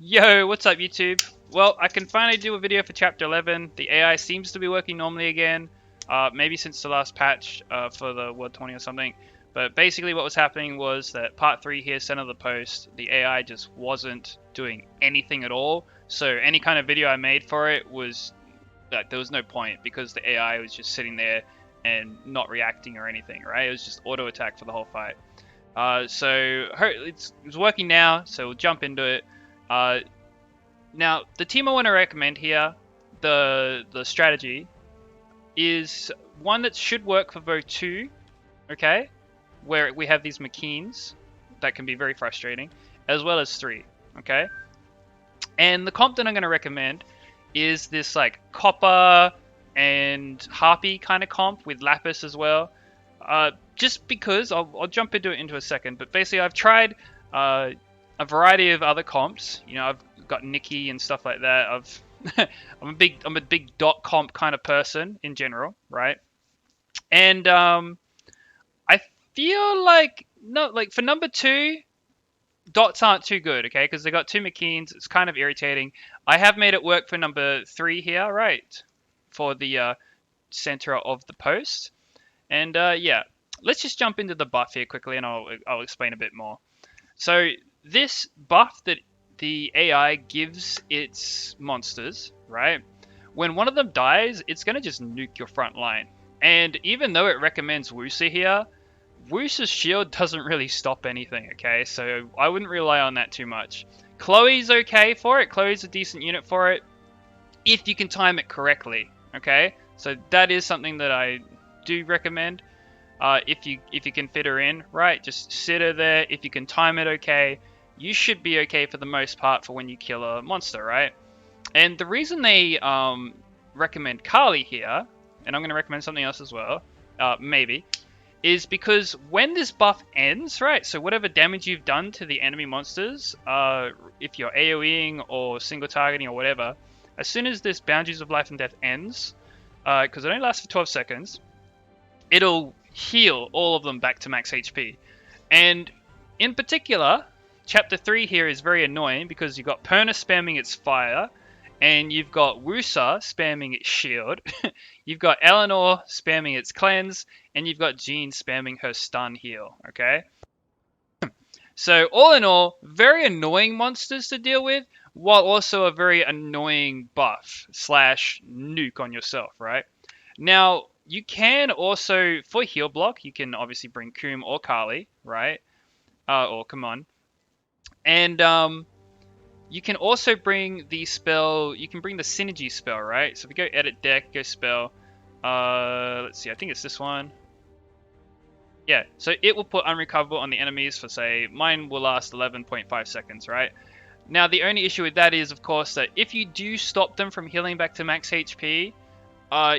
Yo, what's up YouTube? Well, I can finally do a video for chapter 11. The AI seems to be working normally again. Maybe since the last patch for the World 20 or something. But basically what was happening was that part 3 here, Center of the Post, the AI just wasn't doing anything at all. So any kind of video I made for it was that there was no point because the AI was just sitting there and not reacting or anything, right? It was just auto attack for the whole fight. So it's working now, so we'll jump into it. Now, the team I want to recommend here, the strategy, is one that should work for Vogue 2, okay? Where we have these McKeans that can be very frustrating, as well as 3, okay? And the comp that I'm going to recommend is this like copper and harpy kind of comp with lapis as well. Just because I'll jump into it into a second, but basically I've tried a variety of other comps. You know, I've got Nikki and stuff like that. I'm a big dot comp kind of person in general, right? And I feel like for number 2, dots aren't too good, okay? Because they got 2 McKeans. It's kind of irritating. I have made it work for number 3 here, right? For the center of the post. And yeah, let's just jump into the buff here quickly, and I'll explain a bit more. So this buff that the AI gives its monsters, right? When one of them dies, it's going to just nuke your front line. And even though it recommends Wusa here, Wusa's shield doesn't really stop anything, okay? So I wouldn't rely on that too much. Chloe's okay for it. Chloe's a decent unit for it if you can time it correctly, okay? So that is something that I do recommend. If you can fit her in, right? Just sit her there. If you can time it okay, you should be okay for the most part for when you kill a monster, right? And the reason they recommend Kali here, and I'm going to recommend something else as well, maybe, is because when this buff ends, right? So whatever damage you've done to the enemy monsters, if you're AoEing or single targeting or whatever, as soon as this Boundaries of Life and Death ends, because it only lasts for 12 seconds, it'll heal all of them back to max HP. And in particular, chapter 3 here is very annoying because you've got Perna spamming its fire, and you've got Wusa spamming its shield, you've got Eleanor spamming its cleanse, and you've got Jean spamming her stun heal, okay? So all in all, very annoying monsters to deal with, while also a very annoying buff / nuke on yourself, right? Now, you can also, for heal block, you can obviously bring Coom or Kali, right? Or come on. And you can also bring the spell, you can bring the synergy spell, right? So if we go edit deck, go spell, let's see, I think it's this one. Yeah, so it will put unrecoverable on the enemies for, say, mine will last 11.5 seconds, right? Now, the only issue with that is, of course, that if you do stop them from healing back to max HP,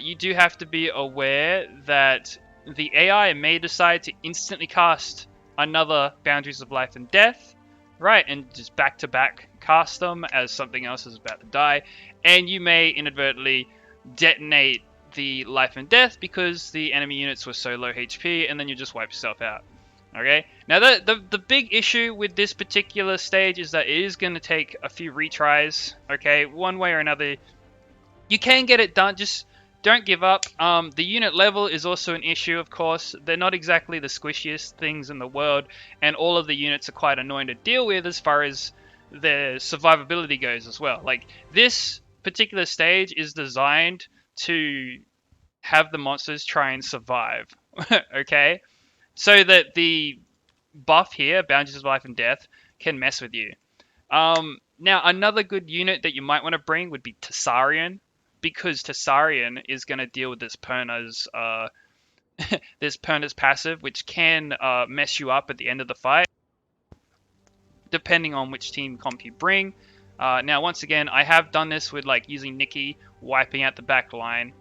you do have to be aware that the AI may decide to instantly cast another Boundaries of Life and Death, right? And just back-to-back cast them as something else is about to die. And you may inadvertently detonate the Life and Death because the enemy units were so low HP, and then you just wipe yourself out. Okay? Now, the big issue with this particular stage is that it is going to take a few retries, okay? One way or another. You can get it done, just don't give up. The unit level is also an issue, of course. They're not exactly the squishiest things in the world, and all of the units are quite annoying to deal with as far as their survivability goes as well. Like, this particular stage is designed to have the monsters try and survive, okay? So that the buff here, Boundaries of Life and Death, can mess with you. Now, another good unit that you might want to bring would be Tessarian, because Tessarian is going to deal with this Perna's passive, which can mess you up at the end of the fight, depending on which team comp you bring. Now, once again, I have done this with like using Nikki, wiping out the back line,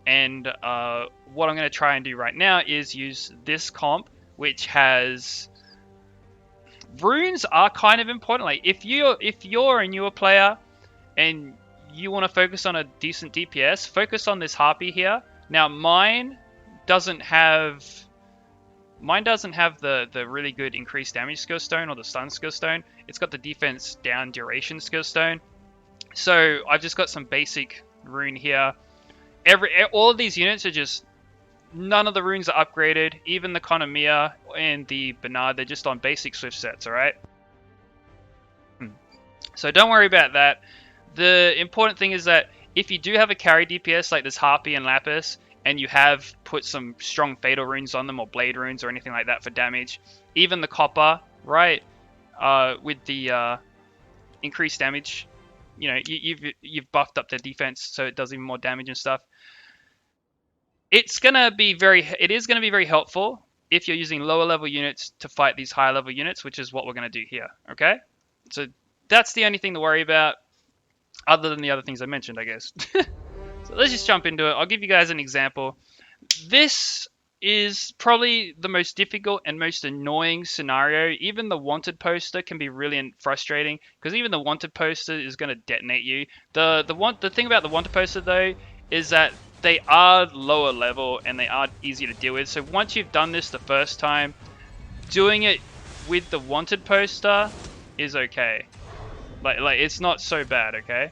and what I'm going to try and do right now is use this comp, which has runes are kind of important. Like if you're a newer player and you want to focus on a decent DPS, focus on this Harpy here. Now mine doesn't have Mine doesn't have the really good increased damage skill stone or the stun skill stone. It's got the defense down duration skill stone. So I've just got some basic rune here. All of these units are just, none of the runes are upgraded. Even the Konomiya and the Bernard, they're just on basic Swift sets, alright? So don't worry about that. The important thing is that if you do have a carry DPS like this Harpy and Lapis, and you have put some strong Fatal runes on them, or Blade runes, or anything like that for damage, even the Copper, right, with the increased damage, you know, you've buffed up their defense so it does even more damage and stuff. It is going to be very helpful if you're using lower level units to fight these higher level units, which is what we're going to do here, okay? So that's the only thing to worry about, other than the other things I mentioned, I guess. So let's just jump into it. I'll give you guys an example. This is probably the most difficult and most annoying scenario. Even the wanted poster can be really frustrating, because even the wanted poster is going to detonate you. The thing about the wanted poster though is that they are lower level and they are easier to deal with. So once you've done this the first time, doing it with the wanted poster is okay. Like it's not so bad, okay?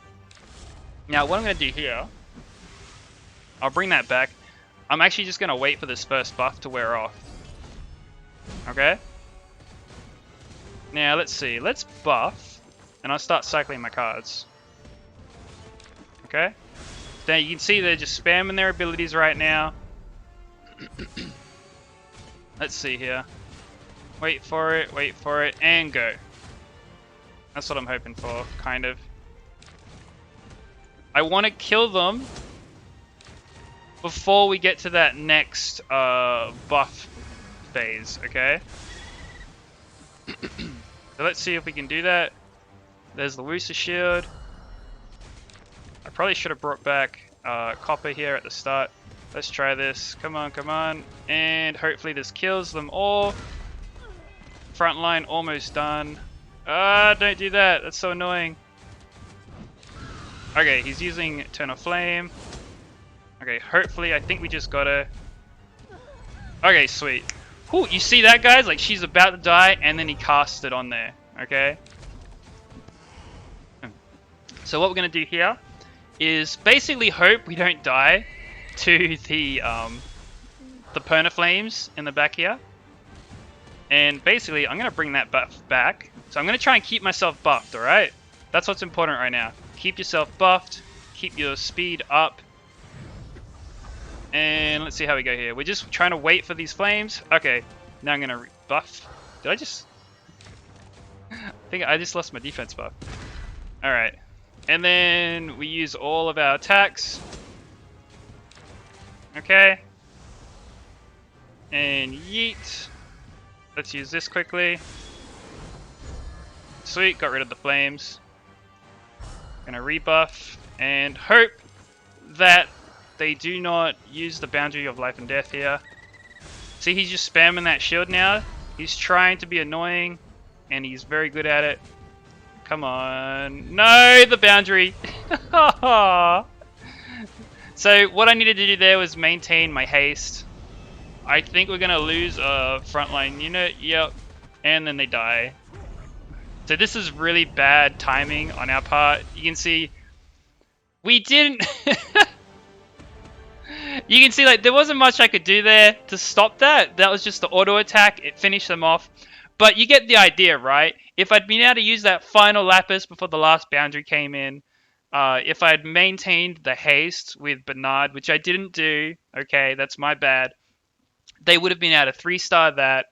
Now what I'm going to do here, I'll bring that back. I'm actually just going to wait for this first buff to wear off. Okay? Now, let's see. Let's buff, and I'll start cycling my cards. Okay? Now, you can see they're just spamming their abilities right now. Let's see here. Wait for it, and go. That's what I'm hoping for, kind of. I want to kill them before we get to that next buff phase, okay? So let's see if we can do that. There's the Wooster Shield. I probably should have brought back Copper here at the start. Let's try this. Come on, come on. And hopefully this kills them all. Front line almost done. Don't do that. That's so annoying. Okay, he's using Eternal Flame. Okay, hopefully, I think we just gotta... Okay, sweet. Whew, you see that, guys? Like, she's about to die, and then he cast it on there, okay? So what we're gonna do here is basically hope we don't die to the Perna Flames in the back here. And basically, I'm gonna bring that buff back. So I'm gonna try and keep myself buffed, alright? That's what's important right now. Keep yourself buffed, keep your speed up. And let's see how we go here. We're just trying to wait for these flames. Okay, now I'm gonna buff. Did I just... I think I just lost my defense buff. Alright. And then we use all of our attacks. Okay. And yeet. Let's use this quickly. Sweet, got rid of the flames. Gonna rebuff and hope that they do not use the boundary of life and death here. See, he's just spamming that shield now. He's trying to be annoying, and he's very good at it. Come on. No, the boundary. So what I needed to do there was maintain my haste. I think we're going to lose a frontline unit. Yep. And then they die. So this is really bad timing on our part. You can see we didn't... You can see, like, there wasn't much I could do there to stop that. That was just the auto attack. It finished them off. But you get the idea, right? If I'd been able to use that final Lapis before the last boundary came in, if I'd maintained the haste with Bernard, which I didn't do, okay, that's my bad, they would have been able to 3-star that,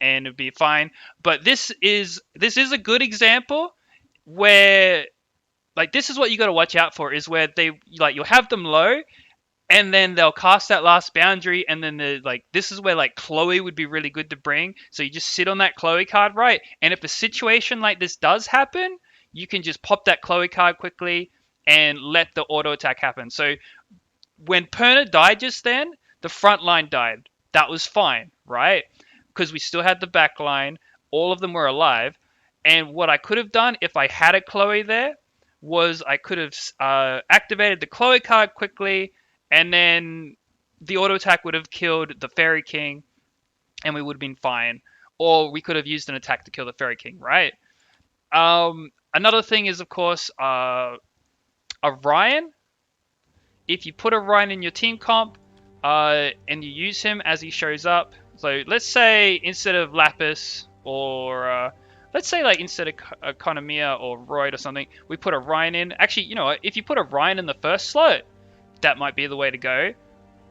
and it'd be fine. But this is a good example where, like, this is what you got to watch out for, is where they, like, you'll have them low, and then they'll cast that last boundary, and then this is where, like, Chloe would be really good to bring. So you just sit on that Chloe card, right? And if a situation like this does happen, you can just pop that Chloe card quickly and let the auto attack happen. So when Perna died just then, the front line died. That was fine, right? Because we still had the back line. All of them were alive. And what I could have done if I had a Chloe there was I could have activated the Chloe card quickly, and then the auto attack would have killed the Fairy King. and we would have been fine. Or we could have used an attack to kill the Fairy King, right? Another thing is, of course, Orion. If you put Orion in your team comp, and you use him as he shows up, so let's say instead of Lapis, or let's say like instead of Economia or Royd or something, we put Orion in. Actually, you know what? If you put Orion in the first slot, that might be the way to go,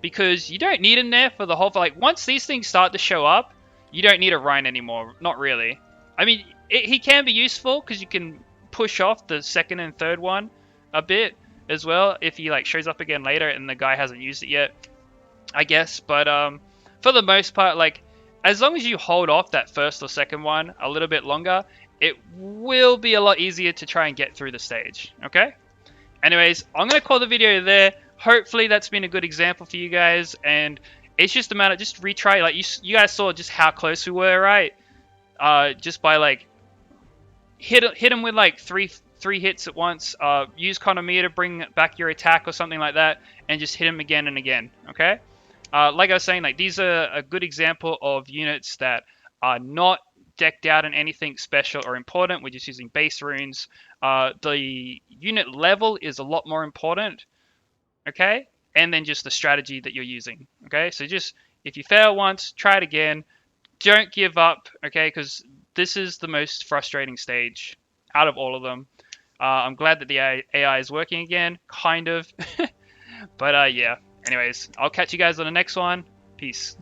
because you don't need him there for the whole. Like once these things start to show up, you don't need Orion anymore. Not really. I mean, he can be useful because you can push off the second and third one a bit as well if he like shows up again later and the guy hasn't used it yet, I guess. But for the most part, like as long as you hold off that first or second one a little bit longer, it will be a lot easier to try and get through the stage. Okay. Anyways, I'm gonna call the video there. Hopefully that's been a good example for you guys, and it's just a matter just retry. Like you guys saw just how close we were, right? Just by like hit him with like three hits at once. Use Konomiya to bring back your attack or something like that, and just hit him again and again. Okay. Like I was saying, like these are a good example of units that are not decked out in anything special or important. We're just using base runes. The unit level is a lot more important. Okay. And then just the strategy that you're using. Okay. So just if you fail once, try it again. Don't give up. Okay. Because this is the most frustrating stage out of all of them. I'm glad that the AI is working again, kind of. But yeah. Anyways, I'll catch you guys on the next one. Peace.